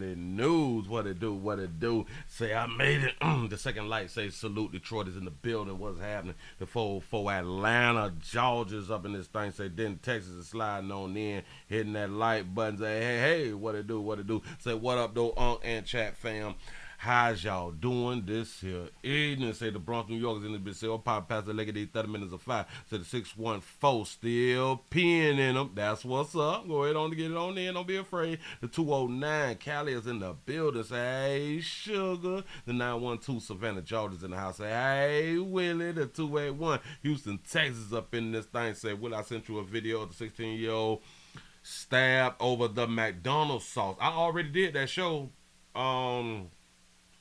The news, what it do, what it do. Say I made it. The second light say salute Detroit is in the building. What's happening? The four Atlanta, Georgia's up in this thing. Say then Texas is sliding on in, hitting that like button. Say hey, what it do, what it do. Say what up though, and chat fam. How's y'all doing this here evening? Say the Bronx, New York is in the bit. Say, pop past the leg of these 30 minutes of fire. Say the 614 still peeing in them. That's what's up. Go ahead on to get it on in. Don't be afraid. The 209 Cali is in the building. Say, hey, Sugar. The 912 Savannah, Georgia's in the house. Say, hey, Willie. The 281 Houston, Texas up in this thing. Say, Will, I sent you a video of the 16-year-old stabbed over the McDonald's sauce. I already did that show.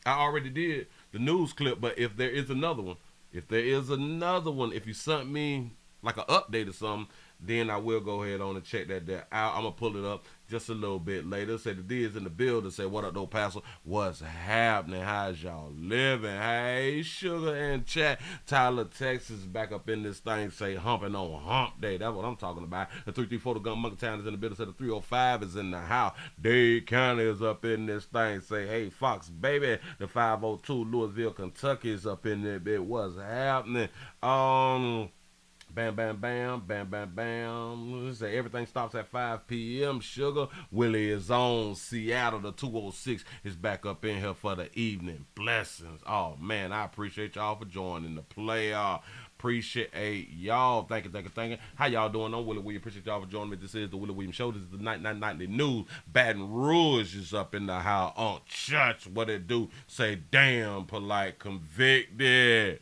I already did the news clip, but if there is another one, if you sent me like an update or something, then I will go ahead on and check that there out. I'm gonna pull it up just a little bit later. Say the D is in the building. Say what up, though, Pastor? What's happening? How's y'all living? Hey, Sugar and chat. Tyler, Texas, back up in this thing. Say humping on hump day. That's what I'm talking about. The 334 the Gun Monkey Town is in the building. Say the 305 is in the house. Dade County is up in this thing. Say hey, Fox baby. The 502 Louisville, Kentucky is up in there. Bit what's happening? Bam, bam, bam, bam, bam, bam. Say everything stops at 5 p.m. Sugar. Willie is on. Seattle, the 206 is back up in here for the evening. Blessings. Oh, man, I appreciate y'all for joining the play. Appreciate y'all. Thank you, thank you, thank you. How y'all doing? I'm Willie Williams. Appreciate y'all for joining me. This is the Willie Williams Show. This is the Nightly News. Baton Rouge is up in the house. On church, what it do? Say, damn, Polight convicted.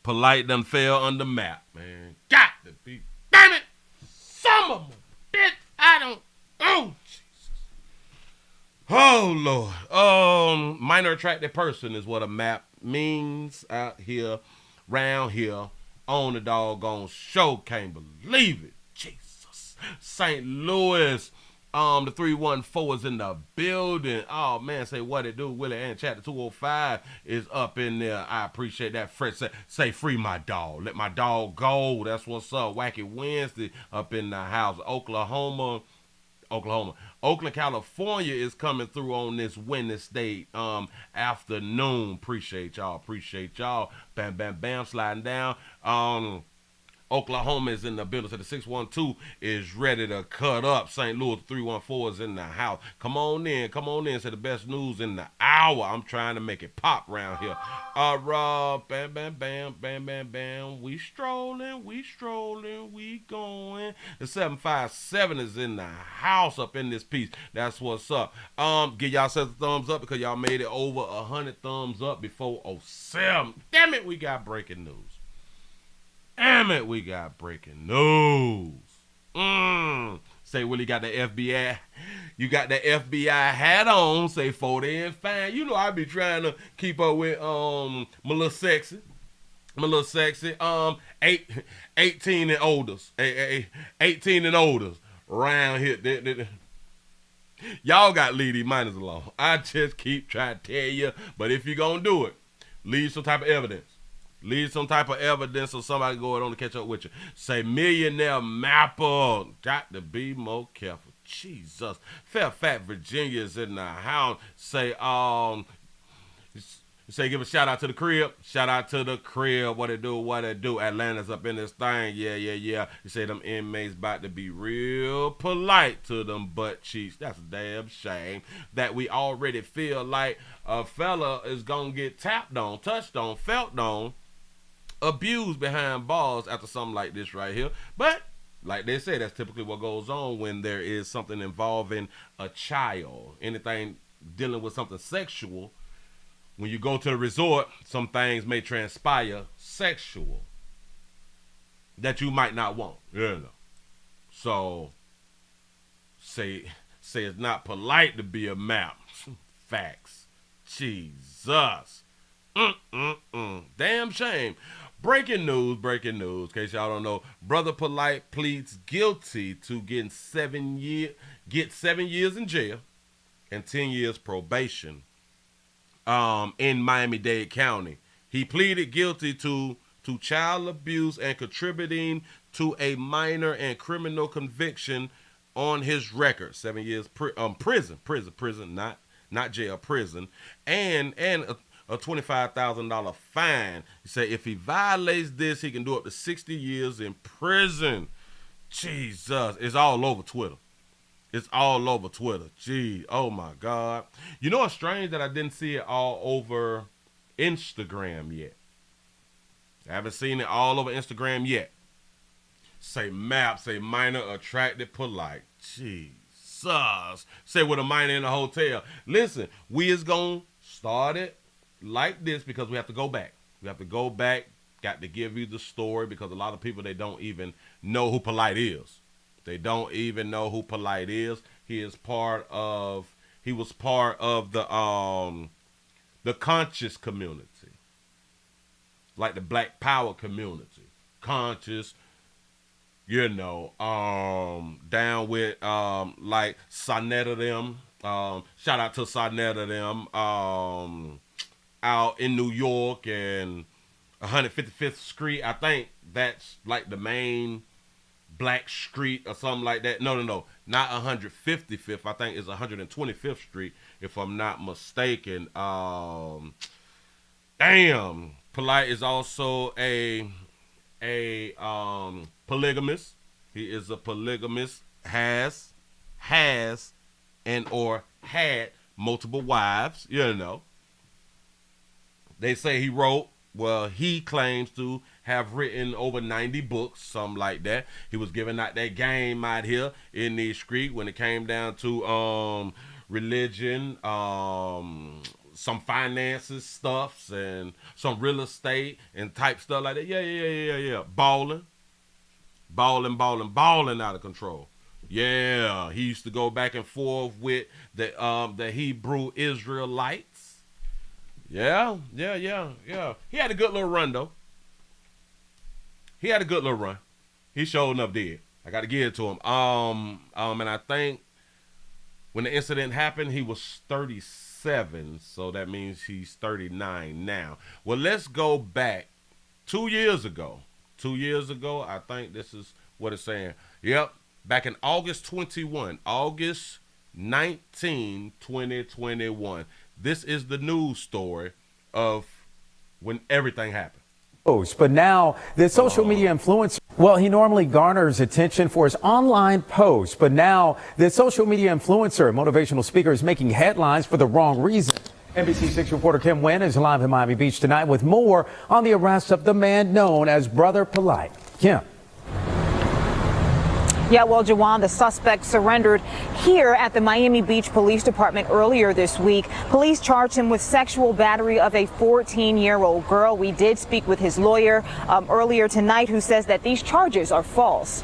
Polight done fell under map, man. Got to be. Damn it! Some of them, bitch. I don't. Oh, Jesus. Oh, Lord. Minor attracted person is what a map means out here, round here, on the doggone show. Can't believe it. Jesus. St. Louis. The 314 is in the building. Oh man, say what it do. Willie and Chat, the 205 is up in there. I appreciate that. Fred say free my dog. Let my dog go. That's what's up. Wacky Wednesday up in the house. Oakland, California is coming through on this Wednesday afternoon. Appreciate y'all. Bam, bam, bam, sliding down. Oklahoma is in the building. So the 612 is ready to cut up. St. Louis 314 is in the house. Come on in. Say the best news in the hour. I'm trying to make it pop around here. Bam, bam, bam, bam, bam, bam. We strolling, we going. The 757 is in the house up in this piece. That's what's up. Give y'all a thumbs up because y'all made it over 100 thumbs up before 07. Damn it, we got breaking news. Damn it, we got breaking news. Say, Willie got the FBI. You got the FBI hat on. Say, 40 and fine. You know I be trying to keep up with my little sexy. 18 and older. 18 and older. Around here. Y'all got leave these minors alone. I just keep trying to tell you. But if you gonna do it, leave some type of evidence. Leave some type of evidence so somebody going on to catch up with you. Say millionaire mapper. Got to be more careful. Jesus. Fairfax, Virginia is in the house. Say, give a shout out to the crib. What it do? Atlanta's up in this thing. Yeah. You say them inmates about to be real polite to them butt cheeks. That's a damn shame that we already feel like a fella is gonna get tapped on, touched on, felt on, abused behind bars after something like this right here. But like they say, that's typically what goes on when there is something involving a child. Anything dealing with something sexual. When you go to the resort, some things may transpire sexual that you might not want. So say it's not polite to be a map. Facts. Jesus. Damn shame. Breaking news. In case y'all don't know, Brother Polight pleads guilty to getting 7 years in jail and 10 years probation. In Miami-Dade County. He pleaded guilty to child abuse and contributing to a minor and criminal conviction on his record. 7 years prison, not jail, prison, and a $25,000 fine. He said if he violates this, he can do up to 60 years in prison. Jesus, it's all over Twitter. It's all over Twitter. Gee, oh my God. You know what's strange that I didn't see it all over Instagram yet. I haven't seen it all over Instagram yet. Say map, say minor attracted polite. Jesus. Say with a minor in a hotel. Listen, we is going to start it like this because we have to go back. We have to go back. Got to give you the story because a lot of people, they don't even know who Polight is. They don't even know who Polight is. He was part of the conscious community. Like the Black Power community. Conscious, down with like Sonetta them. Shout out to Sonetta them out in New York and 155th Street. I think that's like the main black street or something like that. No, not 155th. I think it's 125th Street, if I'm not mistaken. Damn. Polight is also a polygamist. He is a polygamist, has and or had multiple wives, They say he wrote, he claims to have written over 90 books, something like that. He was giving out that game out here in the street when it came down to religion, some finances stuffs and some real estate and type stuff like that. Yeah. Balling out of control. Yeah, he used to go back and forth with the Hebrew Israelites. Yeah. He had a good little run though. He showed enough did. I got to give it to him. And I think when the incident happened, he was 37, so that means he's 39 now. Well, let's go back 2 years ago. 2 years ago, I think this is what it's saying. Yep, back in August 19, 2021. This is the news story of when everything happened. But now the social media influencer, he normally garners attention for his online posts, but now the social media influencer, motivational speaker, is making headlines for the wrong reason. NBC6 reporter Kim Nguyen is live in Miami Beach tonight with more on the arrest of the man known as Brother Polight. Kim. Yeah, well, Jawan, the suspect surrendered here at the Miami Beach Police Department earlier this week. Police charged him with sexual battery of a 14-year-old girl. We did speak with his lawyer earlier tonight, who says that these charges are false.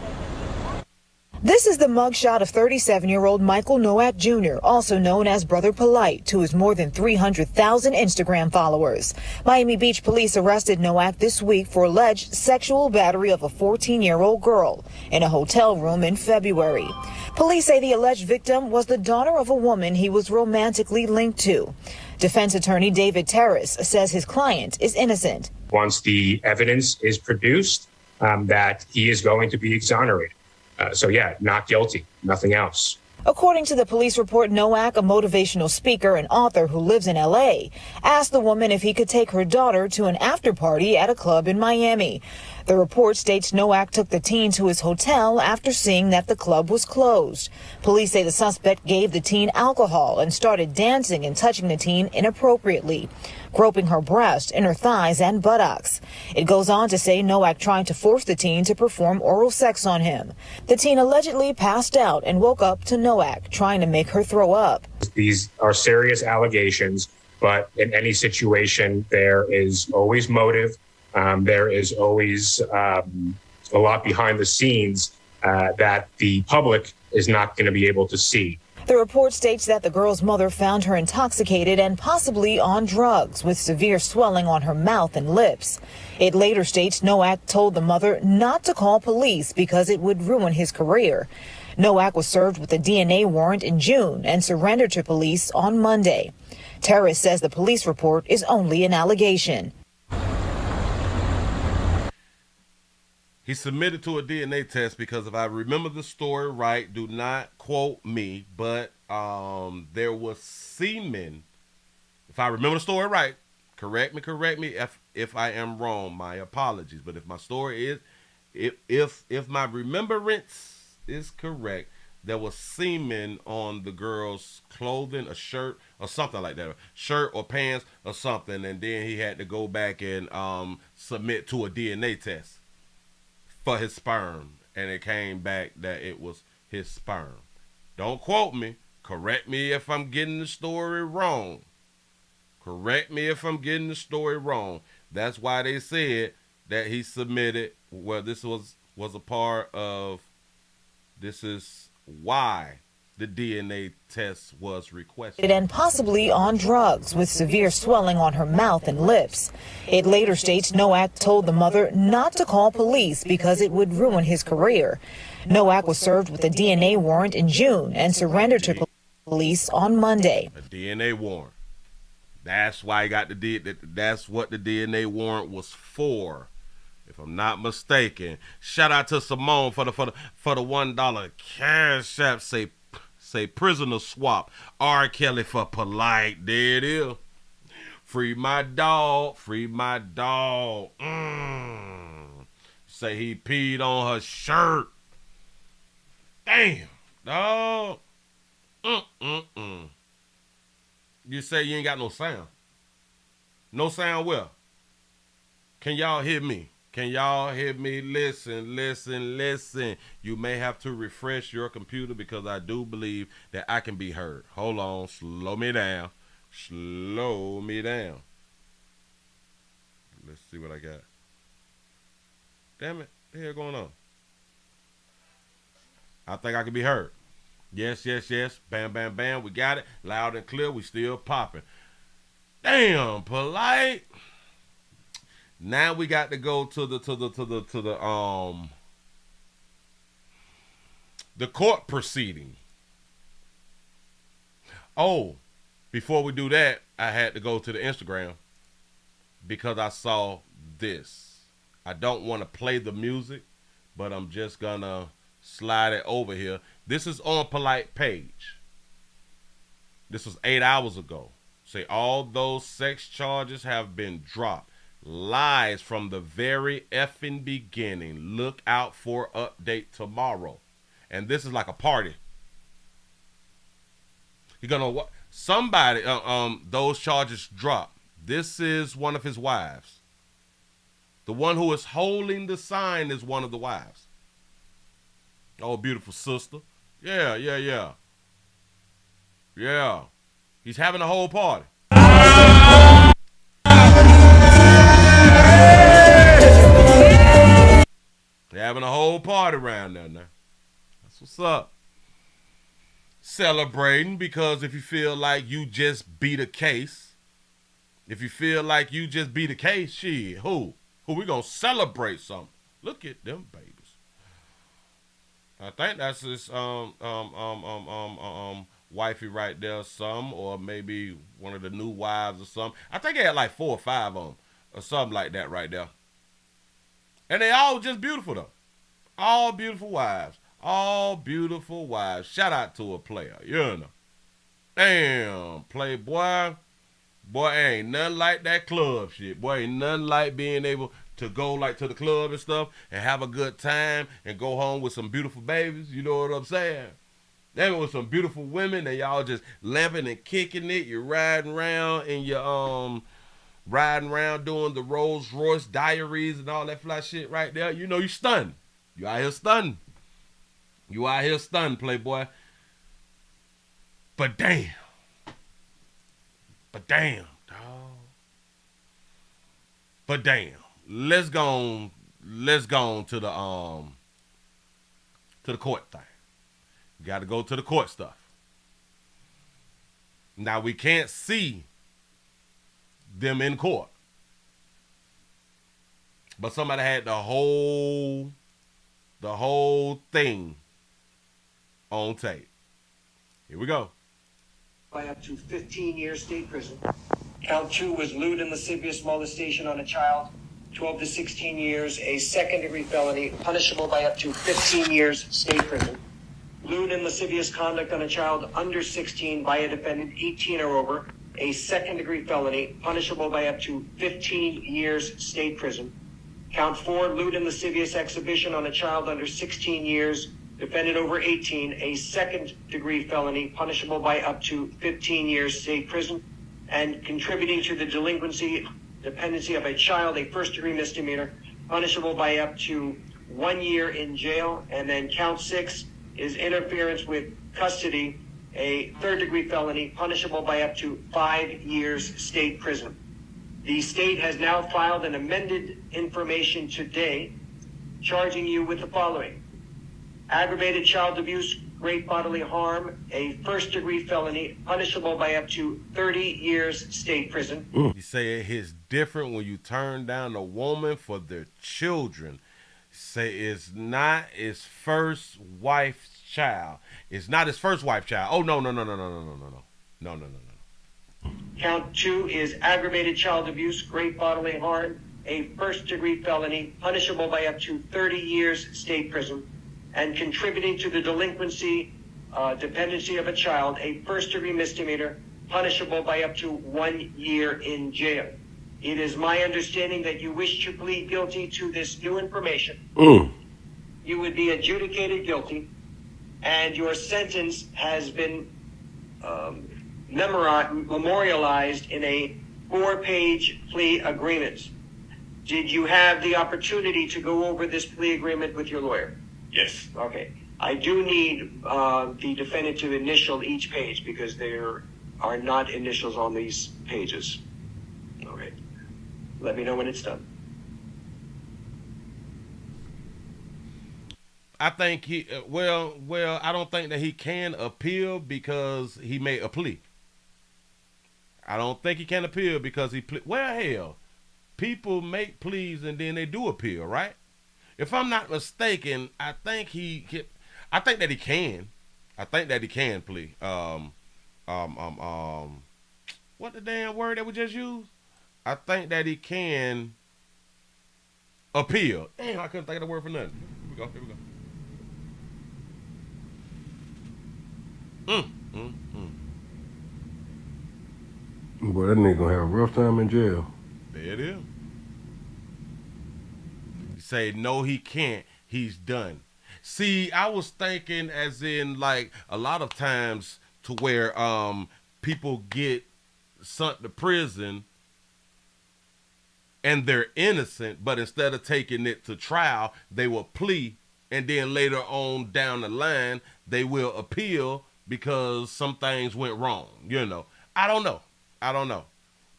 This is the mugshot of 37-year-old Michael Nowak Jr., also known as Brother Polight, to his more than 300,000 Instagram followers. Miami Beach police arrested Nowak this week for alleged sexual battery of a 14-year-old girl in a hotel room in February. Police say the alleged victim was the daughter of a woman he was romantically linked to. Defense attorney David Terrace says his client is innocent. Once the evidence is produced, that he is going to be exonerated. Not guilty, nothing else. According to the police report, Nowak, a motivational speaker and author who lives in L.A., asked the woman if he could take her daughter to an after party at a club in Miami. The report states Nowak took the teen to his hotel after seeing that the club was closed. Police say the suspect gave the teen alcohol and started dancing and touching the teen inappropriately, groping her breast, inner thighs, and buttocks. It goes on to say Nowak tried to force the teen to perform oral sex on him. The teen allegedly passed out and woke up to Nowak trying to make her throw up. These are serious allegations, but in any situation, there is always motive. There is always a lot behind the scenes that the public is not going to be able to see. The report states that the girl's mother found her intoxicated and possibly on drugs, with severe swelling on her mouth and lips. It later states Nowak told the mother not to call police because it would ruin his career. Nowak was served with a DNA warrant in June and surrendered to police on Monday. Terrace says the police report is only an allegation. He submitted to a DNA test because if I remember the story right, do not quote me, but there was semen. If I remember the story right, correct me if I am wrong. My apologies. But if my story is, if my remembrance is correct, there was semen on the girl's clothing, a shirt or something like that, a shirt or pants or something, and then he had to go back and submit to a DNA test for his sperm, and it came back that it was his sperm. Don't quote me. Correct me if I'm getting the story wrong. Correct me if I'm getting the story wrong. That's why they said that he submitted. Well, this was a part of. This is why the DNA test was requested. And possibly on drugs with severe swelling on her mouth and lips. It later states Nowak told the mother not to call police because it would ruin his career. Nowak was served with a DNA warrant in June and surrendered to police on Monday. A DNA warrant. That's why he got that's what the DNA warrant was for, if I'm not mistaken. Shout out to Simone for the $1 cash app. Say prisoner swap. R. Kelly for Polight. There it is. Free my dog. Free my dog. Say he peed on her shirt. Damn, dog. You say you ain't got no sound. No sound well. Can y'all hear me? Can y'all hear me? Listen. You may have to refresh your computer because I do believe that I can be heard. Hold on. Slow me down. Let's see what I got. Damn it. What the hell going on? I think I can be heard. Yes. Bam. We got it. Loud and clear. We still popping. Damn, Polight. Now we got to go to the court proceeding. Oh, before we do that, I had to go to the Instagram because I saw this. I don't want to play the music, but I'm just gonna slide it over here. This is on Polight page. This was 8 hours ago. Say all those sex charges have been dropped. Lies from the very effing beginning. Look out for update tomorrow. And this is like a party. You're gonna what? Somebody those charges dropped. This is one of his wives. The one who is holding the sign is one of the wives. Oh, beautiful sister. Yeah. He's having a whole party. They're having a whole party around there now. That's what's up. Celebrating because if you feel like you just beat a case, shit, who we gonna celebrate something? Look at them babies. I think that's his wifey right there, or maybe one of the new wives or something. I think he had like 4 or 5 of them or something like that right there. And they all just beautiful though. All beautiful wives. Shout out to a player, you know. Damn, playboy. Boy, ain't nothing like that club shit. Boy, ain't nothing like being able to go like to the club and stuff and have a good time and go home with some beautiful babies. You know what I'm saying? Then with some beautiful women and y'all just laughing and kicking it. You're riding around in your riding around doing the Rolls Royce diaries and all that fly shit right there. You know you stunned. You out here stunned, playboy. But damn, dog. But damn. Let's go on to the court thing. You got to go to the court stuff. Now we can't see them in court, but somebody had the whole thing on tape. Here we go. By up to 15 years state prison. Count 2 was lewd and lascivious molestation on a child. 12 to 16 years, a second-degree felony, punishable by up to 15 years state prison. Lewd and lascivious conduct on a child under 16 by a defendant 18 or over, a second-degree felony, punishable by up to 15 years state prison. Count 4, lewd and lascivious exhibition on a child under 16 years, defendant over 18, a second-degree felony, punishable by up to 15 years state prison. And contributing to the dependency of a child, a first-degree misdemeanor, punishable by up to 1 year in jail. And then count 6 is interference with custody, a third-degree felony, punishable by up to 5 years state prison. The state has now filed an amended information today charging you with the following: aggravated child abuse, great bodily harm, a first-degree felony, punishable by up to 30 years state prison. You say it's different when you turn down a woman for their children. Say it's not his first wife's child. It's not his first wife's child. Oh, no. Count 2 is aggravated child abuse, great bodily harm, a first-degree felony, punishable by up to 30 years state prison. And contributing to the dependency of a child, a first-degree misdemeanor, punishable by up to 1 year in jail. It is my understanding that you wish to plead guilty to this new information. You would be adjudicated guilty, and your sentence has been memorialized in a 4-page plea agreement. Did you have the opportunity to go over this plea agreement with your lawyer? Yes. Okay. I do need the defendant to initial each page because there are not initials on these pages. Okay. Let me know when it's done. I think he, I don't think that he can appeal because he made a plea. I don't think he can appeal because he hell, people make pleas and then they do appeal, right? If I'm not mistaken, I think that he can. I think that he can plea. What the damn word that we just used? I think that he can appeal. Damn, I couldn't think of the word for nothing. Here we go. Boy, that nigga gonna have a rough time in jail. There it is. You say, no, he can't. He's done. See, I was thinking as in, like, a lot of times to where people get sent to prison and they're innocent, but instead of taking it to trial, they will plea, and then later on down the line, they will appeal because some things went wrong. You know, I don't know.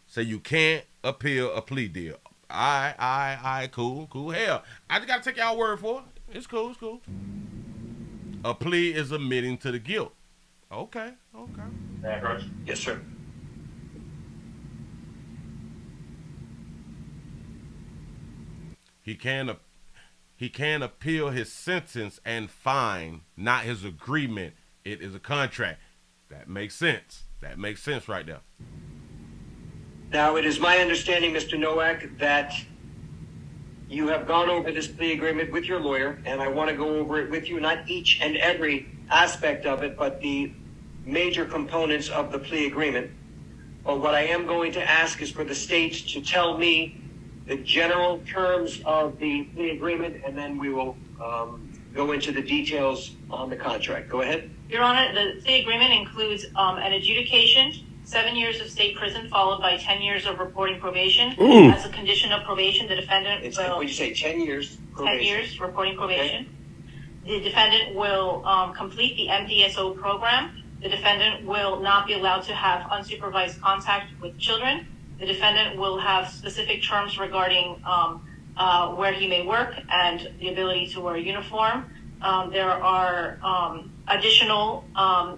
So you can't appeal a plea deal. All right, cool. Hell, I just got to take y'all word for it. It's cool. A plea is admitting to the guilt. Okay. Yes, sir. He can appeal his sentence and fine, not his agreement. It is a contract. That makes sense. Right there. Now, it is my understanding, Mr. Nowak, that you have gone over this plea agreement with your lawyer, and I want to go over it with you, not each and every aspect of it, but the major components of the plea agreement. But what I am going to ask is for the state to tell me the general terms of the plea agreement, and then we will go into the details on the contract. Go ahead. Your Honor, the plea agreement includes an adjudication, 7 years of state prison, followed by 10 years of reporting probation. As a condition of probation, the defendant will... What did you say, 10 years probation? 10 years reporting probation. Okay. The defendant will complete the MDSO program. The defendant will not be allowed to have unsupervised contact with children. The defendant will have specific terms regarding where he may work and the ability to wear a uniform. There are additional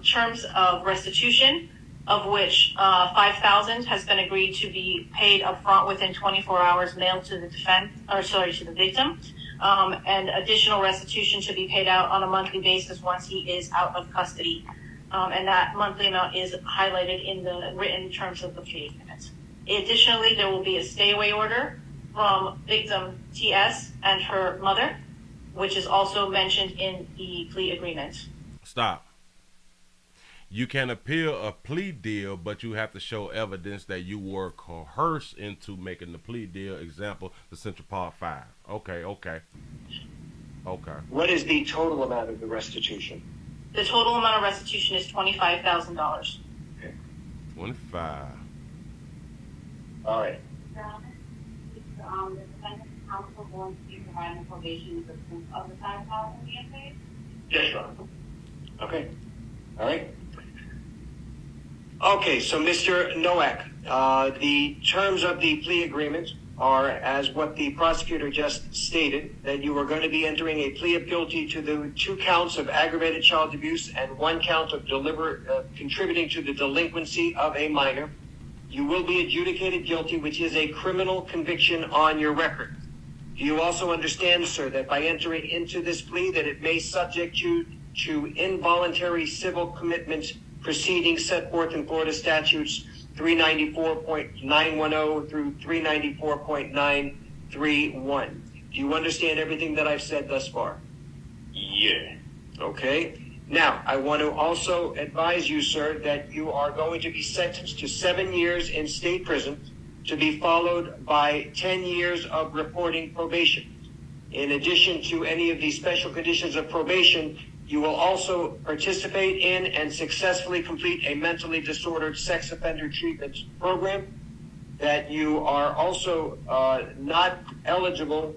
terms of restitution, of which $5,000 has been agreed to be paid upfront within 24 hours, mailed to the to the victim, and additional restitution to be paid out on a monthly basis once he is out of custody, and that monthly amount is highlighted in the written terms of the plea agreement. Additionally, there will be a stay-away order from victim TS and her mother, which is also mentioned in the plea agreement. Stop. You can appeal a plea deal, but you have to show evidence that you were coerced into making the plea deal. Example, the Central Park 5. Okay. What is the total amount of the restitution? The total amount of restitution is $25,000. Okay. 25. All right. The defendant's counsel going to be providing probation with proof of the $5,000 being paid? Yes, Your Honor. Okay. All right. Okay, so Mr. Nowak, the terms of the plea agreement are as what the prosecutor just stated, that you are going to be entering a plea of guilty to the 2 counts of aggravated child abuse and 1 count of contributing to the delinquency of a minor. You will be adjudicated guilty, which is a criminal conviction on your record. Do you also understand, sir, that by entering into this plea that it may subject you to involuntary civil commitment proceedings set forth in Florida statutes 394.910 through 394.931? Do you understand everything that I've said thus far? Yeah. Okay. Now, I want to also advise you, sir, that you are going to be sentenced to 7 years in state prison, to be followed by 10 years of reporting probation. In addition to any of these special conditions of probation, you will also participate in and successfully complete a mentally disordered sex offender treatment program, that you are also not eligible.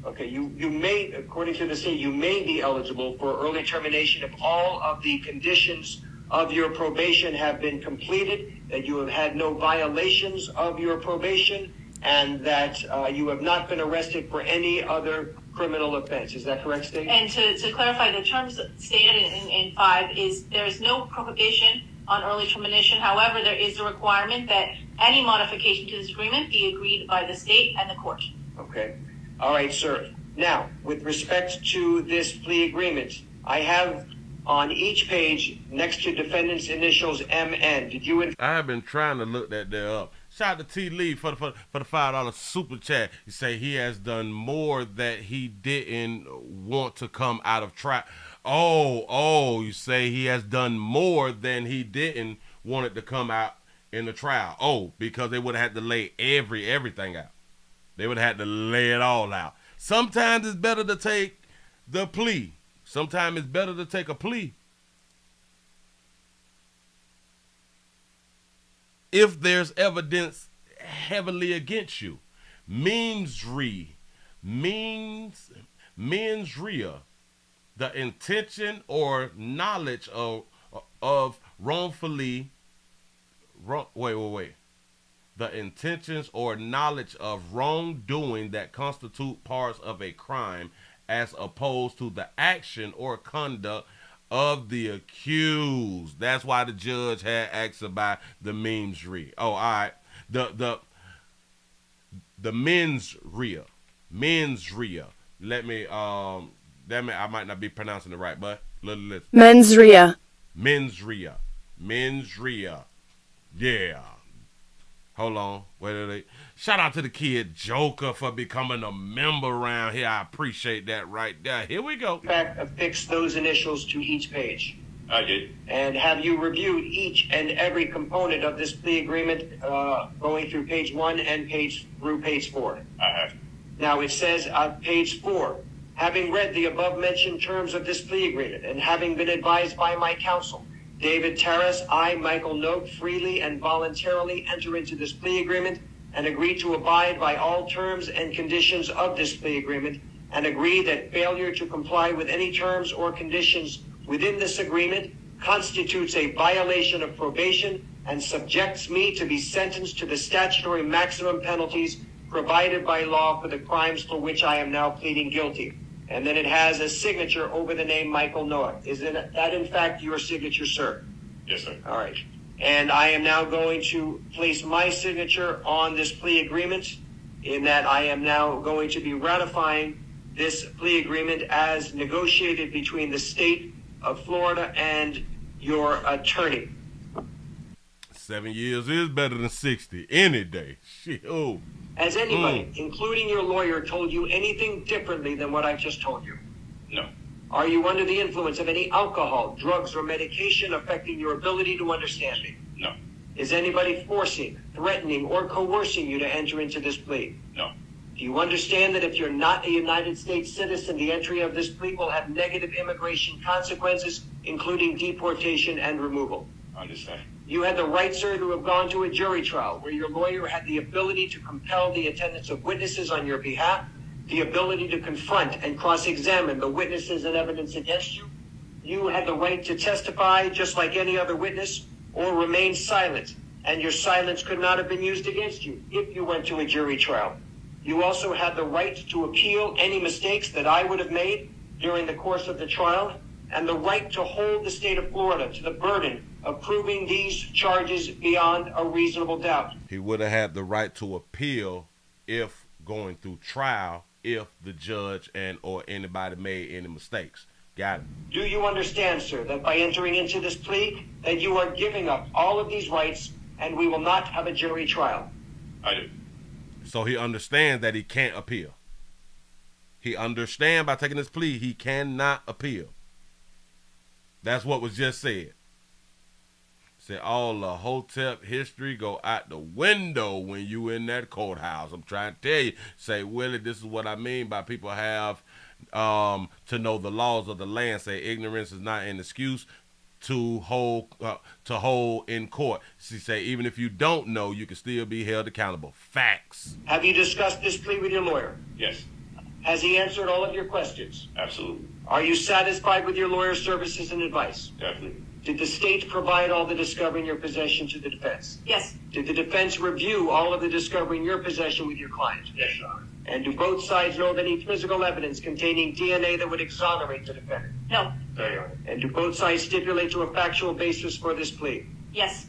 Okay, you may, according to the state, you may be eligible for early termination if all of the conditions of your probation have been completed, that you have had no violations of your probation, and that you have not been arrested for any other criminal offense. Is that correct, State? And to clarify, the terms stated in 5 is there is no prohibition on early termination. However, there is a requirement that any modification to this agreement be agreed by the state and the court. Okay. All right, sir. Now, with respect to this plea agreement, I have on each page next to defendant's initials MN. Did you? I have been trying to look that there up. Shout out to T. Lee for the $5 super chat. He say he has done more that he didn't want to come out of trial. Oh, you say he has done more than he didn't want it to come out in the trial. Oh, because they would have had to lay everything out. They would have had to lay it all out. Sometimes it's better to take the plea. Sometimes it's better to take a plea if there's evidence heavily against you. Mens rea, the intention or knowledge of wrongfully, the intentions or knowledge of wrongdoing that constitute parts of a crime, as opposed to the action or conduct of the accused. That's why the judge had asked about the mens rea. Oh, all right. The mens rea. Let me I might not be pronouncing it right, but listen. Mens rea. Yeah. Hold on. Wait. Shout out to the kid Joker for becoming a member around here. I appreciate that right there. Here we go. In fact, affix those initials to each page. I did. And have you reviewed each and every component of this plea agreement going through page 1 and through page 4? I have. Now it says on page 4, having read the above mentioned terms of this plea agreement and having been advised by my counsel, David Terrace, I, Michael Note, freely and voluntarily enter into this plea agreement and agree to abide by all terms and conditions of this plea agreement, and agree that failure to comply with any terms or conditions within this agreement constitutes a violation of probation and subjects me to be sentenced to the statutory maximum penalties provided by law for the crimes for which I am now pleading guilty. And then it has a signature over the name Michael Noah. Is that in fact your signature, sir? Yes, sir. All right. And I am now going to place my signature on this plea agreement, in that I am now going to be ratifying this plea agreement as negotiated between the state of Florida and your attorney. 7 years is better than 60 any day. Shit, oh. Has anybody, including your lawyer, told you anything differently than what I've just told you? No. Are you under the influence of any alcohol, drugs, or medication affecting your ability to understand me? No. Is anybody forcing, threatening, or coercing you to enter into this plea? No. Do you understand that if you're not a United States citizen, the entry of this plea will have negative immigration consequences, including deportation and removal? I understand. You had the right, sir, to have gone to a jury trial where your lawyer had the ability to compel the attendance of witnesses on your behalf, the ability to confront and cross-examine the witnesses and evidence against you. You had the right to testify just like any other witness or remain silent, and your silence could not have been used against you if you went to a jury trial. You also had the right to appeal any mistakes that I would have made during the course of the trial, and the right to hold the state of Florida to the burden of proving these charges beyond a reasonable doubt. He would have had the right to appeal if going through trial, if the judge and or anybody made any mistakes. Got it. Do you understand, sir, that by entering into this plea, that you are giving up all of these rights and we will not have a jury trial? I do. So he understands that he can't appeal. He understands by taking this plea, he cannot appeal. That's what was just said. Said all the Hotep history go out the window when you in that courthouse. I'm trying to tell you. Say, Willie, this is what I mean by people have to know the laws of the land. Say ignorance is not an excuse to hold in court. She say even if you don't know, you can still be held accountable. Facts. Have you discussed this plea with your lawyer? Yes. Has he answered all of your questions? Absolutely. Are you satisfied with your lawyer's services and advice? Definitely. Did the state provide all the discovery in your possession to the defense? Yes. Did the defense review all of the discovery in your possession with your client? Yes, Your Honor. And do both sides know of any physical evidence containing DNA that would exonerate the defendant? No. No, Your Honor. And do both sides stipulate to a factual basis for this plea? Yes.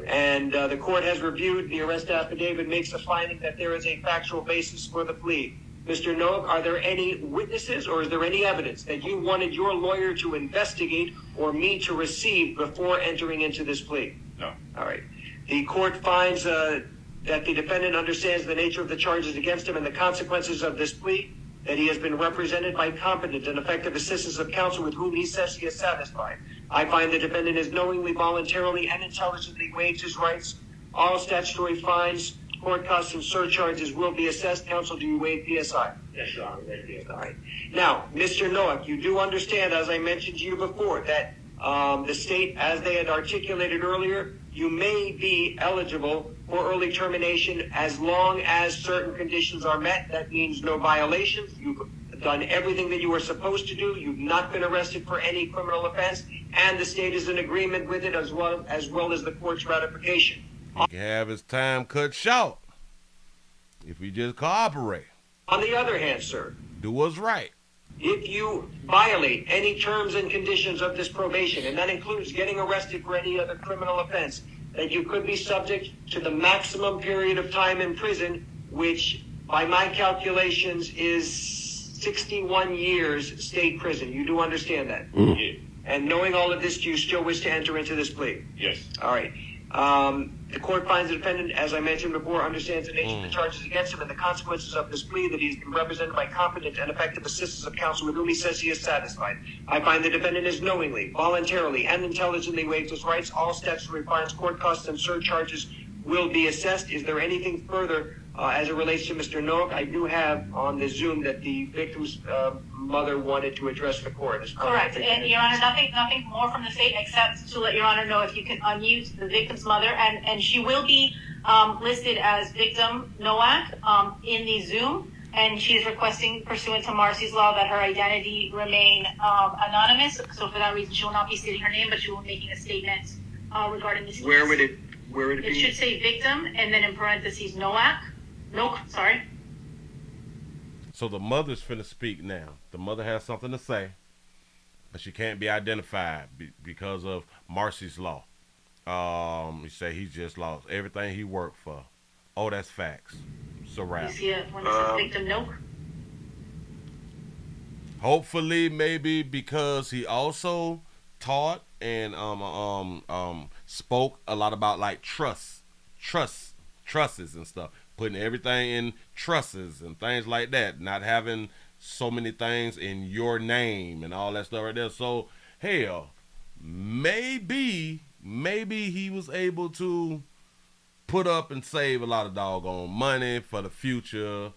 And the court has reviewed the arrest affidavit, makes a finding that there is a factual basis for the plea. Mr. Noack, are there any witnesses or is there any evidence that you wanted your lawyer to investigate or me to receive before entering into this plea? No. All right. The court finds that the defendant understands the nature of the charges against him and the consequences of this plea, that he has been represented by competent and effective assistance of counsel with whom he says he is satisfied. I find the defendant has knowingly, voluntarily, and intelligently waived his rights. All statutory fines, court costs, and surcharges will be assessed. Counsel, do you waive PSI? Yes, Your Honor. All right. Now, Mr. Noack, you do understand, as I mentioned to you before, that the state, as they had articulated earlier, you may be eligible for early termination as long as certain conditions are met. That means no violations. You've done everything that you were supposed to do. You've not been arrested for any criminal offense, and the state is in agreement with it as well as the court's ratification. He can have his time cut short if we just cooperate. On the other hand, sir, Do what's right. if you violate any terms and conditions of this probation, and that includes getting arrested for any other criminal offense, that you could be subject to the maximum period of time in prison, which by my calculations is 61 years state prison. You do understand that? Yeah. And knowing all of this, do you still wish to enter into this plea? Yes. All right. The court finds the defendant, as I mentioned before, understands the nature of the charges against him and the consequences of this plea, that he's been represented by competent and effective assistance of counsel with whom he says he is satisfied. I find the defendant has knowingly, voluntarily, and intelligently waived his rights. All statutory fines, court costs, and surcharges will be assessed. Is there anything further as it relates to Mr. Noack? I do have on the Zoom that the victim's mother wanted to address the court. Correct. And Your Honor, nothing more from the state except to let Your Honor know if you can unmute the victim's mother, and she will be listed as victim Noack in the Zoom, and she is requesting, pursuant to Marcy's law, that her identity remain anonymous. So for that reason, she will not be stating her name, but she will be making a statement regarding this case. Where would it be? It should say victim, and then in parentheses Noack. Sorry. So the mother's finna speak now. The mother has something to say, but she can't be identified because of Marcy's law. You say he just lost everything he worked for. Oh, that's facts. It's a wrap. You see it when it says victim Noack? Hopefully, maybe because he also taught and spoke a lot about like trusses and stuff, putting everything in trusses and things like that, not having so many things in your name and all that stuff right there. So hell, maybe he was able to put up and save a lot of doggone money for the future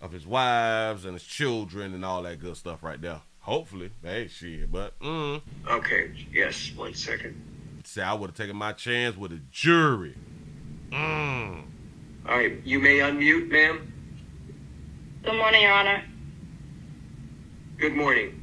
of his wives and his children and all that good stuff right there. Hopefully. Hey, shit, but Okay, yes, 1 second. see, I would have taken my chance with a jury. All right, you may unmute, ma'am. Good morning, Your Honor. Good morning.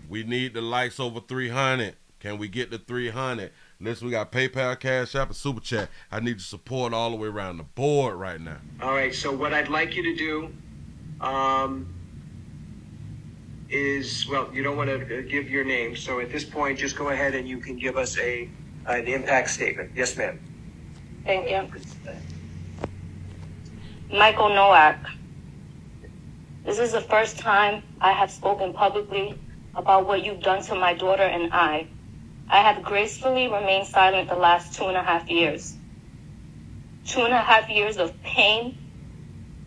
We need the likes over 300. Can we get to 300? Listen, we got PayPal, Cash App, and Super Chat. I need your support all the way around the board right now. All right, so what I'd like you to do is, well, you don't want to give your name, so at this point, just go ahead and you can give us an impact statement. Yes, ma'am. Thank you. Michael Nowak. This is the first time I have spoken publicly about what you've done to my daughter and I. I have gracefully remained silent the last 2.5 years. 2.5 years of pain,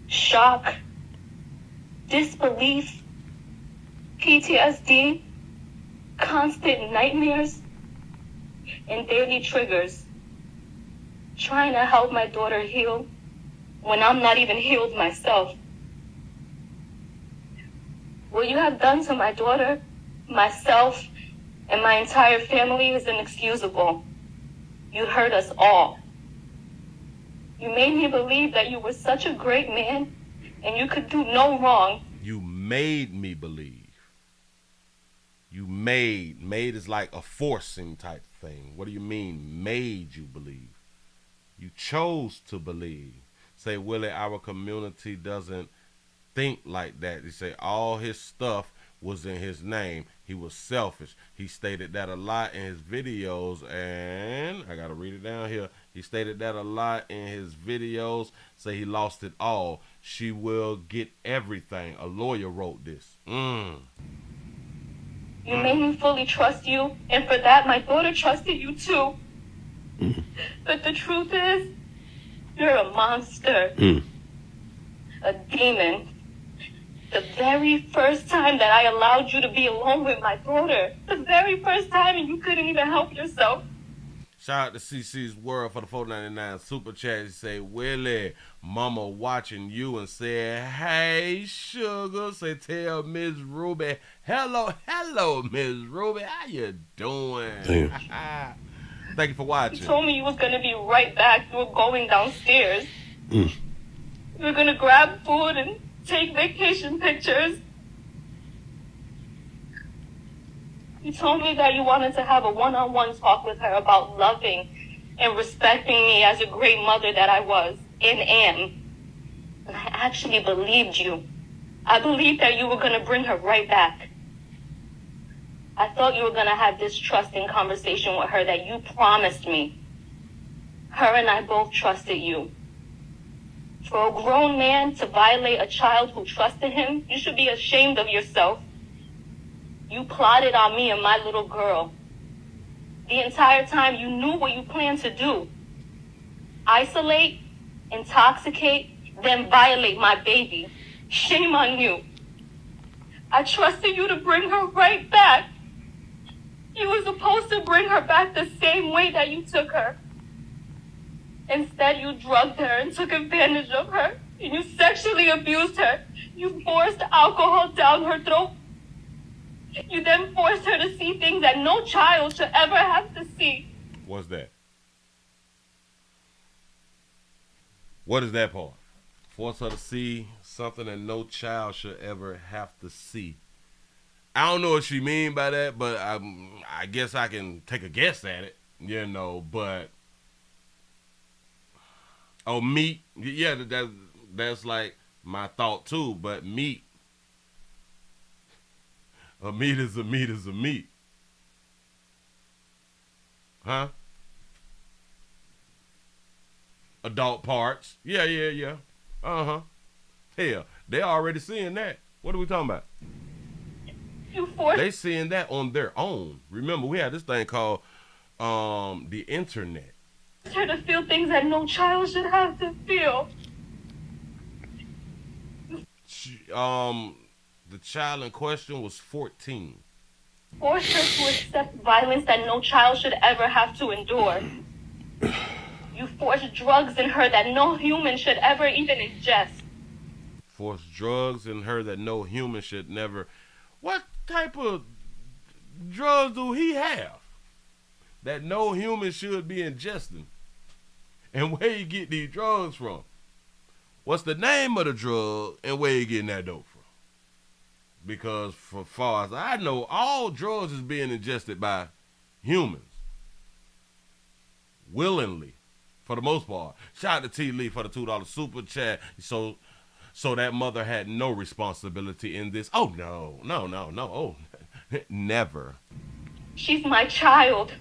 shock, disbelief, PTSD, constant nightmares, and daily triggers. Trying to help my daughter heal when I'm not even healed myself. What you have done to my daughter, myself, and my entire family is inexcusable. You hurt us all. You made me believe that you were such a great man and you could do no wrong. You made me believe. You made is like a forcing type thing. What do you mean made you believe? You chose to believe. Say, Willie, our community doesn't think like that. He say all his stuff was in his name. He was selfish. He stated that a lot in his videos, and I gotta read it down here. He stated that a lot in his videos. Say he lost it all. She will get everything. A lawyer wrote this. You made me fully trust you, and for that my daughter trusted you too. But the truth is, you're a monster. A demon. The very first time that I allowed you to be alone with my daughter, the very first time, and you couldn't even help yourself. Shout out to CC's World for the $4.99 super chat. He say, Willie, mama watching you and said, hey, sugar. Say, tell Ms. Ruby, hello, Ms. Ruby. How you doing? Damn. Thank you for watching. You told me you was going to be right back. You were going downstairs. You were going to grab food and take vacation pictures. You told me that you wanted to have a one-on-one talk with her about loving and respecting me as a great mother that I was and am. And I actually believed you. I believed that you were going to bring her right back. I thought you were going to have this trusting conversation with her that you promised me. Her and I both trusted you. For a grown man to violate a child who trusted him, you should be ashamed of yourself. You plotted on me and my little girl. The entire time you knew what you planned to do. Isolate, intoxicate, then violate my baby. Shame on you. I trusted you to bring her right back. You were supposed to bring her back the same way that you took her. Instead, you drugged her and took advantage of her. And you sexually abused her. You forced alcohol down her throat. You then forced her to see things that no child should ever have to see. What's that? What is that part? Force her to see something that no child should ever have to see. I don't know what she mean by that, but I guess I can take a guess at it, you know, but... Oh, meat. Yeah, that's like my thought too, but meat. A meat is a meat is a meat. Huh? Adult parts. Yeah. Uh-huh. Hell, they already seeing that. What are we talking about? You forced. They seeing that on their own. Remember, we had this thing called the internet. Her to feel things that no child should have to feel. The child in question was 14. Forced her to accept violence that no child should ever have to endure. You forced drugs in her that no human should ever even ingest. Forced drugs in her that no human should never. What type of drugs do he have that no human should be ingesting? And where you get these drugs from? What's the name of the drug and where you getting that dope from? Because for far as I know, all drugs is being ingested by humans. Willingly, for the most part. Shout out to T. Lee for the $2 super chat. So that mother had no responsibility in this. Oh, no. Oh, never. She's my child.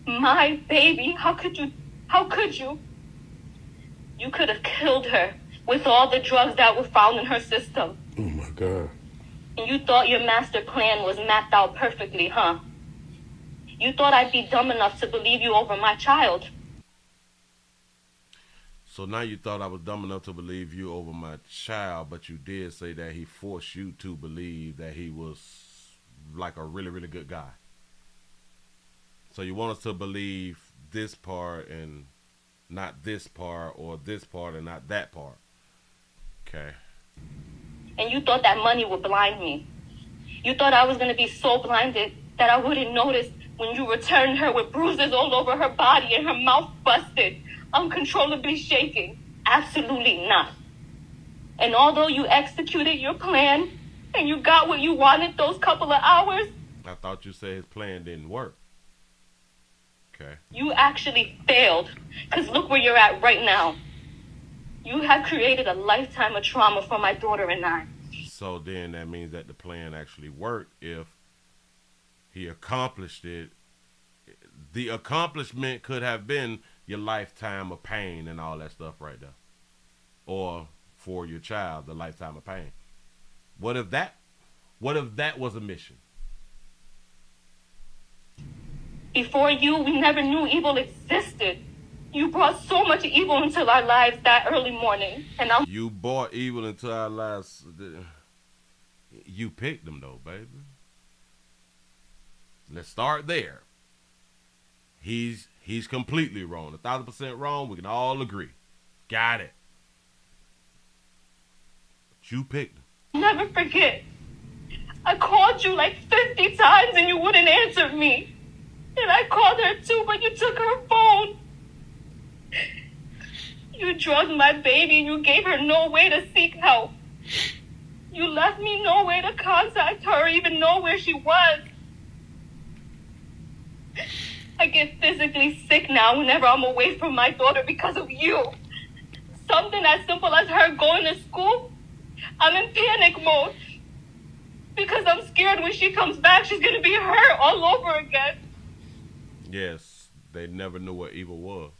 My baby. How could you? You could have killed her with all the drugs that were found in her system. Oh, my God. And you thought your master plan was mapped out perfectly, huh? You thought I'd be dumb enough to believe you over my child. So now you thought I was dumb enough to believe you over my child, but you did say that he forced you to believe that he was like a really, really good guy. So you want us to believe this part and not this part, or this part and not that part. Okay. And you thought that money would blind me. You thought I was going to be so blinded that I wouldn't notice when you returned her with bruises all over her body and her mouth busted, uncontrollably shaking. Absolutely not. And although you executed your plan and you got what you wanted those couple of hours, I thought you said his plan didn't work. Okay. You actually failed. Because look where you're at right now. You have created a lifetime of trauma for my daughter and I. So then that means that the plan actually worked if he accomplished it. The accomplishment could have been your lifetime of pain and all that stuff right there. Or for your child, the lifetime of pain. What if that was a mission? Before you, we never knew evil existed. You brought so much evil into our lives that early morning. And You brought evil into our lives. You picked them though, baby. Let's start there. He's completely wrong. 1,000% wrong. We can all agree. Got it. But you picked him. Never forget. I called you like 50 times and you wouldn't answer me. And I called her too, but you took her phone. You drugged my baby and you gave her no way to seek help. You left me no way to contact her or even know where she was. I get physically sick now whenever I'm away from my daughter because of you. Something as simple as her going to school, I'm in panic mode. Because I'm scared when she comes back, she's going to be hurt all over again. Yes, they never knew what evil was.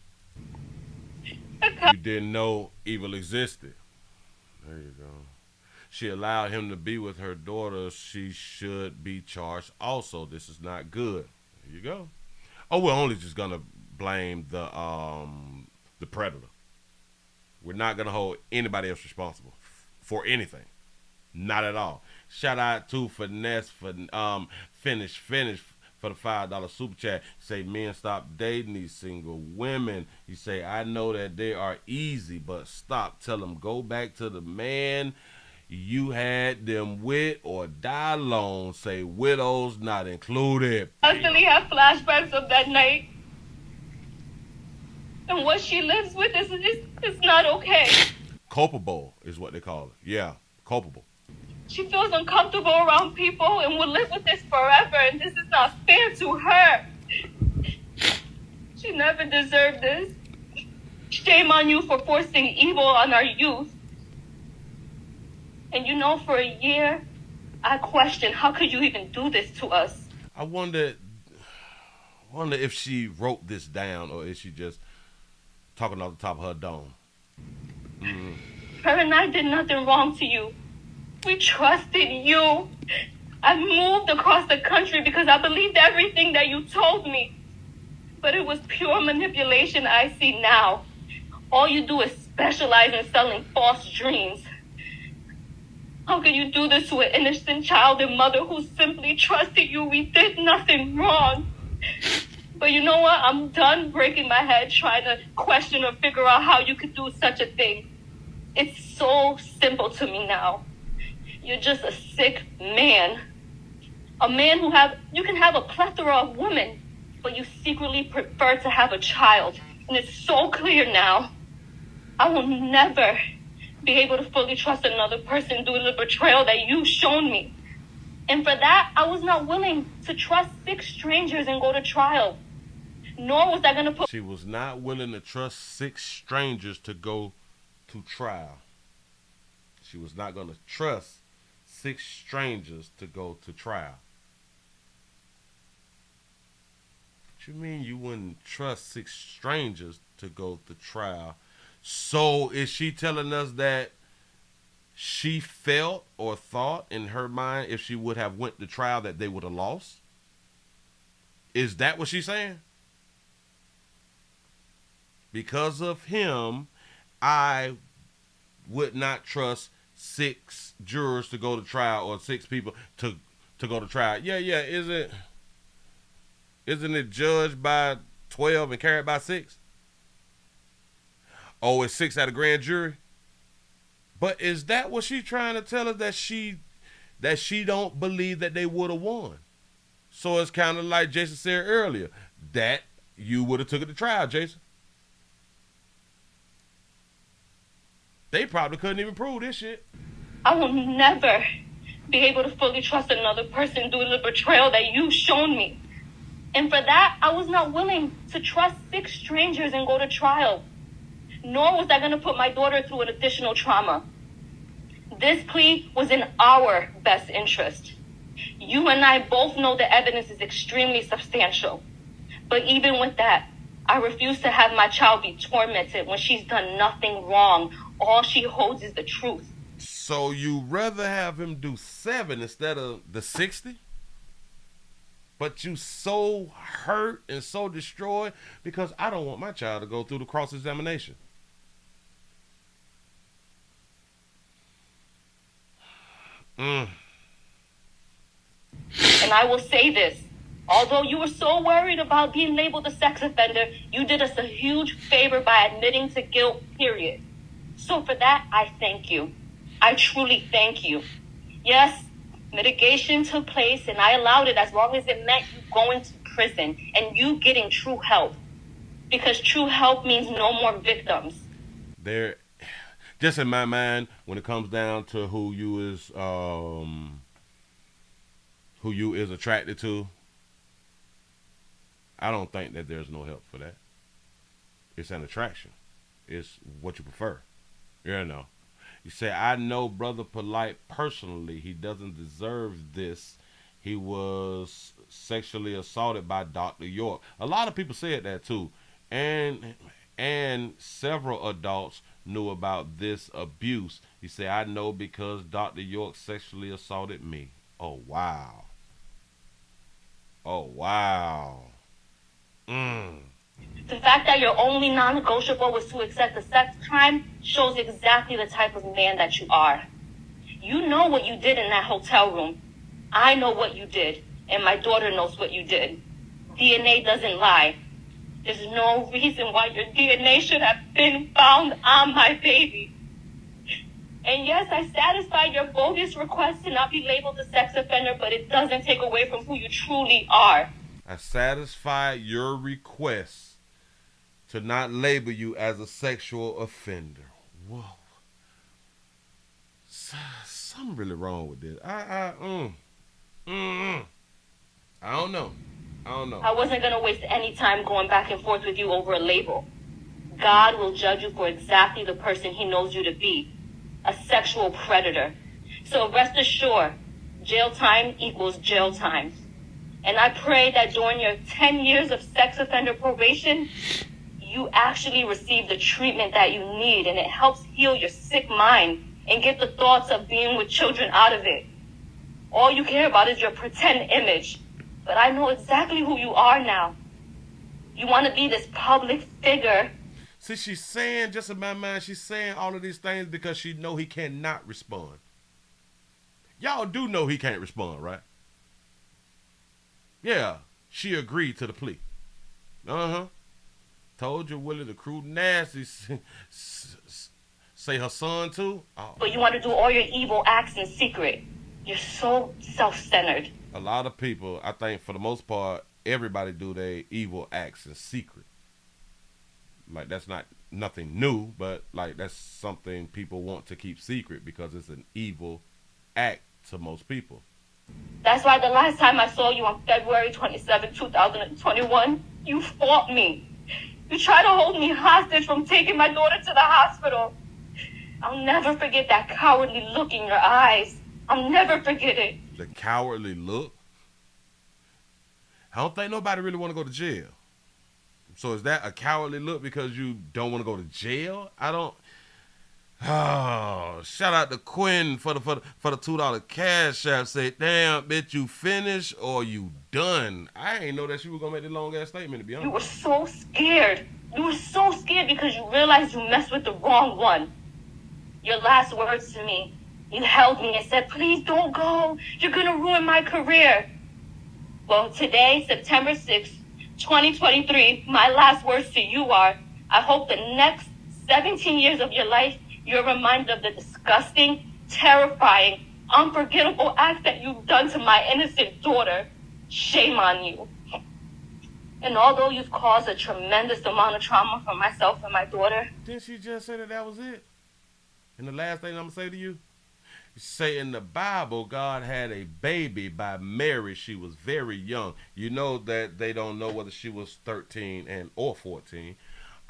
You didn't know evil existed. There you go. She allowed him to be with her daughter. She should be charged also. This is not good. There you go. Oh, we're only just gonna blame the predator. We're not gonna hold anybody else responsible for anything. Not at all. Shout out to Finesse for finish for the $5 super chat. Say, men, stop dating these single women. You say, I know that they are easy, but stop. Tell them go back to the man you had them with or die alone. Say, widows not included. I constantly have flashbacks of that night. And what she lives with is not okay. Culpable is what they call it. Yeah, culpable. She feels uncomfortable around people and will live with this forever, and this is not fair to her. She never deserved this. Shame on you for forcing evil on our youth. And you know, for a year, I questioned, how could you even do this to us? I wonder if she wrote this down or is she just talking off the top of her dome. Her and I did nothing wrong to you. We trusted you. I moved across the country because I believed everything that you told me. But it was pure manipulation I see now. All you do is specialize in selling false dreams. How could you do this to an innocent child and mother who simply trusted you? We did nothing wrong. But you know what? I'm done breaking my head trying to question or figure out how you could do such a thing. It's so simple to me now. You're just a sick man. A man you can have a plethora of women, but you secretly prefer to have a child. And it's so clear now. I will never be able to fully trust another person due to the betrayal that you've shown me. And for that, I was not willing to trust 6 strangers and go to trial. Nor was I going to put... She was not willing to trust 6 strangers to go to trial. She was not going to trust 6 strangers to go to trial. What you mean you wouldn't trust 6 strangers to go to trial? So is she telling us that she felt or thought in her mind if she would have went to trial that they would have lost? Is that what she's saying? Because of him, I would not trust 6 jurors to go to trial or 6 people to go to trial. Yeah. Isn't it judged by 12 and carried by 6? Oh, it's 6 at a grand jury? But is that what she's trying to tell us, that she don't believe that they would have won? So it's kind of like Jason said earlier, that you would have took it to trial, Jason. They probably couldn't even prove this shit. I will never be able to fully trust another person due to the betrayal that you've shown me. And for that, I was not willing to trust 6 strangers and go to trial. Nor was I going to put my daughter through an additional trauma. This plea was in our best interest. You and I both know the evidence is extremely substantial. But even with that, I refuse to have my child be tormented when she's done nothing wrong. All she holds is the truth. So you rather have him do 7 instead of the 60? But you so hurt and so destroyed because I don't want my child to go through the cross-examination. And I will say this. Although you were so worried about being labeled a sex offender, you did us a huge favor by admitting to guilt, period. So for that, I thank you. I truly thank you. Yes, mitigation took place, and I allowed it as long as it meant you going to prison and you getting true help. Because true help means no more victims. There, just in my mind, when it comes down to who you is attracted to, I don't think that there's no help for that. It's an attraction. It's what you prefer. You know. You say, I know Brother Polight personally. He doesn't deserve this. He was sexually assaulted by Dr. York. A lot of people said that too. And several adults knew about this abuse. He said, I know because Dr. York sexually assaulted me. Oh, wow. Oh, wow. The fact that your only non-negotiable was to accept a sex crime shows exactly the type of man that you are. You know what you did in that hotel room. I know what you did, and my daughter knows what you did. DNA doesn't lie. There's no reason why your DNA should have been found on my baby. And yes, I satisfied your bogus request to not be labeled a sex offender, but it doesn't take away from who you truly are. I satisfied your request to not label you as a sexual offender. Whoa. Something really wrong with this. I don't know. I wasn't going to waste any time going back and forth with you over a label. God will judge you for exactly the person he knows you to be, a sexual predator. So rest assured, jail time equals jail time. And I pray that during your 10 years of sex offender probation, you actually receive the treatment that you need, and it helps heal your sick mind and get the thoughts of being with children out of it. All you care about is your pretend image. But I know exactly who you are now. You want to be this public figure. See, she's saying, just in my mind, she's saying all of these things because she know he cannot respond. Y'all do know he can't respond, right? Yeah, she agreed to the plea. Uh-huh. Told you, Willie, the crew nasty. Say her son, too? Oh. But you want to do all your evil acts in secret. You're so self-centered. A lot of people, I think for the most part, everybody do their evil acts in secret. Like, that's not nothing new, but like that's something people want to keep secret because it's an evil act to most people. That's why the last time I saw you on February 27, 2021, you fought me. You tried to hold me hostage from taking my daughter to the hospital. I'll never forget that cowardly look in your eyes. I'll never forget it. The cowardly look? I don't think nobody really want to go to jail. So is that a cowardly look because you don't want to go to jail? I don't. Oh, shout out to Quinn for the $2 cash app. Say, damn, bitch, you finished or you done? I ain't know that she was gonna make the long ass statement, to be honest. You were so scared. You were so scared because you realized you messed with the wrong one. Your last words to me, you held me and said, please don't go. You're gonna ruin my career. Well, today, September 6th, 2023, my last words to you are, I hope the next 17 years of your life, you're reminded of the disgusting, terrifying, unforgettable act that you've done to my innocent daughter. Shame on you. And although you've caused a tremendous amount of trauma for myself and my daughter. Didn't she just say that was it? And the last thing I'm going to say to you, say in the Bible, God had a baby by Mary. She was very young. You know that they don't know whether she was 13 or 14.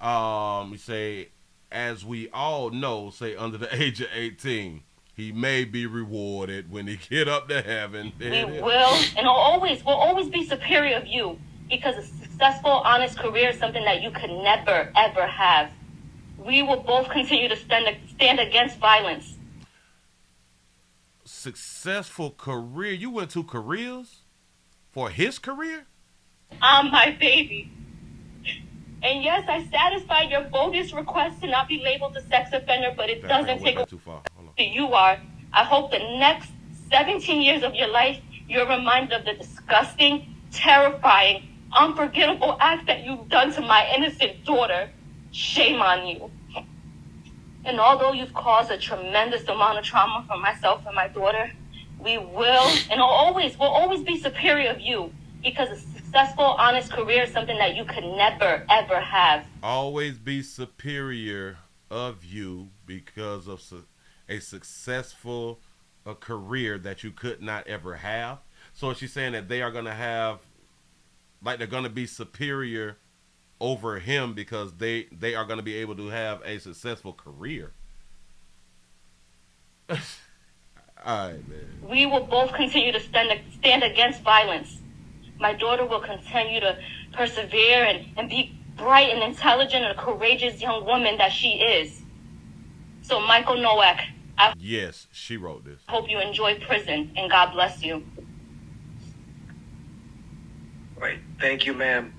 You say, as we all know, say under the age of 18, he may be rewarded when he get up to heaven. We will, and we'll always be superior of you because a successful, honest career is something that you could never, ever have. We will both continue to stand against violence. Successful career? You went to careers for his career? I'm my baby. And yes, I satisfied your bogus request to not be labeled a sex offender, but it doesn't take away too far. Hold on. Who you are. I hope the next 17 years of your life, you're reminded of the disgusting, terrifying, unforgettable act that you've done to my innocent daughter. Shame on you. And although you've caused a tremendous amount of trauma for myself and my daughter, we will, and we'll always be superior of you because a successful, honest career is something that you could never, ever have. Always be superior of you because of a successful career that you could not ever have. So she's saying that they are going to have, like they're going to be superior over him because they are going to be able to have a successful career. All right, man. We will both continue to stand against violence. My daughter will continue to persevere and be bright and intelligent and a courageous young woman that she is. So, Michael Nowak, yes, she wrote this. I hope you enjoy prison, and God bless you. Right. Thank you, ma'am.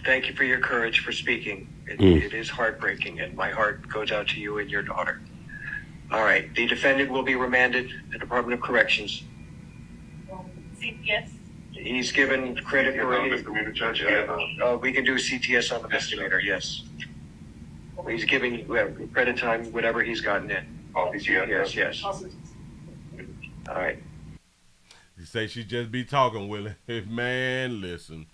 Thank you for your courage for speaking. It is heartbreaking, and my heart goes out to you and your daughter. All right. The defendant will be remanded to the Department of Corrections. CPS. He's given credit for it. Misdemeanor judge, We can do CTS on the misdemeanor, yes. He's giving credit time, whatever he's gotten in. Yes. All right. You say she just be talking, Willie. Man, listen.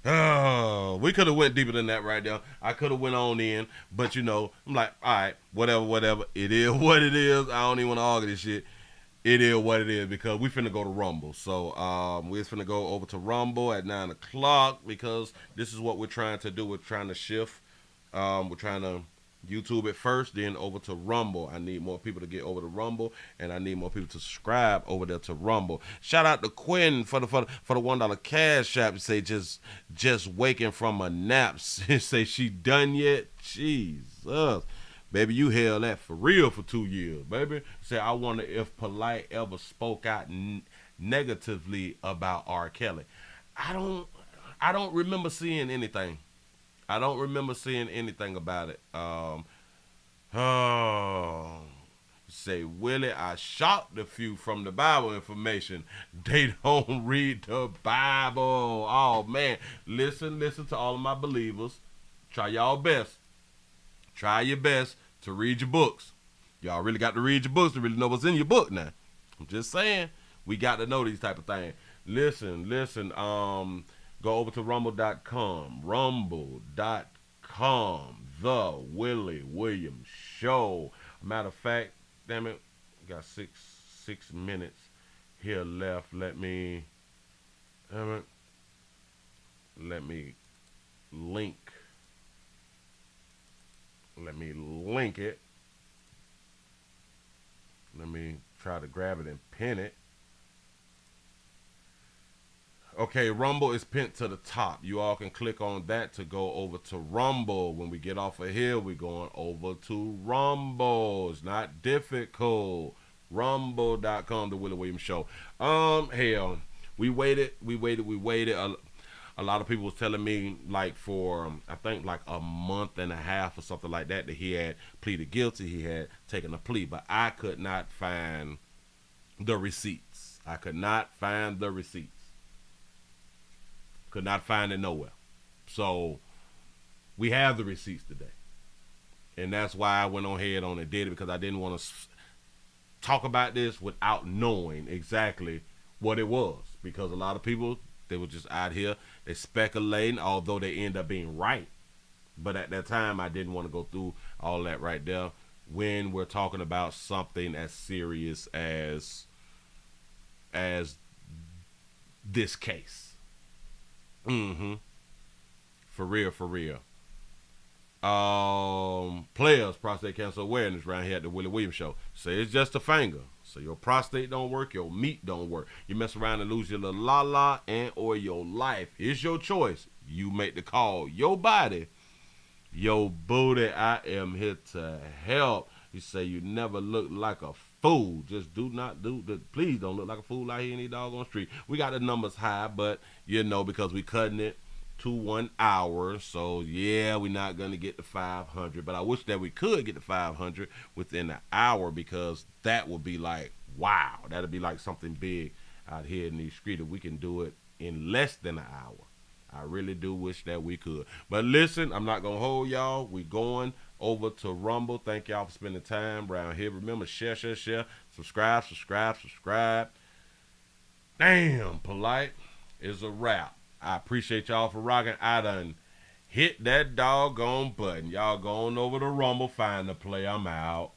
Oh, we could have went deeper than that right there. I could have went on in, but you know, I'm like, all right, whatever. It is what it is. I don't even want to argue this shit. It is what it is because we finna go to Rumble. So we're finna go over to Rumble at 9 o'clock because this is what we're trying to do. We're trying to shift. We're trying to YouTube it first, then over to Rumble. I need more people to get over to Rumble, and I need more people to subscribe over there to Rumble. Shout out to Quinn for the $1 cash app. Say just waking from a nap. Say she done yet? Jesus. Baby, you held that for real for 2 years, baby. Say, I wonder if Polight ever spoke out negatively about R. Kelly. I don't remember seeing anything. I don't remember seeing anything about it. Say, Willie, I shocked a few from the Bible information. They don't read the Bible. Oh, man. Listen to all of my believers. Try y'all best. Try your best to read your books. Y'all really got to read your books to really know what's in your book now. I'm just saying, we got to know these type of things. Listen, go over to rumble.com. Rumble.com. The Willie Williams Show. Matter of fact, damn it, we got six minutes here left. Let me link it. Let me try to grab it and pin it. Okay, Rumble is pinned to the top. You all can click on that to go over to Rumble. When we get off of here, we're going over to Rumble. It's not difficult. Rumble.com, the Willie Williams Show. Hell, we waited. A lot of people was telling me, like, for, I think, like a month and a half or something like that he had pleaded guilty. He had taken a plea, but I could not find the receipts. Could not find it nowhere. So we have the receipts today. And that's why I went on ahead on and did it, because I didn't want to talk about this without knowing exactly what it was. Because a lot of people, they were just out here, they speculating, although they end up being right. But at that time, I didn't want to go through all that right there when we're talking about something as serious as this case. For real. Players, prostate cancer awareness right here at the Willie Williams Show. Say it's just a finger. So your prostate don't work, your meat don't work. You mess around and lose your little la-la and or your life. It's your choice. You make the call. Your body, your booty, I am here to help. You say you never look like a fool. Just do not do that. Please don't look like a fool out here in the doggone street. We got the numbers high, but you know, because we cutting it to 1 hour, so yeah, we're not gonna get to 500. But I wish that we could get to 500 within an hour, because that would be like, wow, that'd be like something big out here in these streets. If we can do it in less than an hour, I really do wish that we could. But listen, I'm not gonna hold y'all. We going over to Rumble. Thank y'all for spending time around here. Remember, share, subscribe. Damn, Polight is a wrap. I appreciate y'all for rocking. I done hit that doggone button. Y'all going over to Rumble, find the play. I'm out.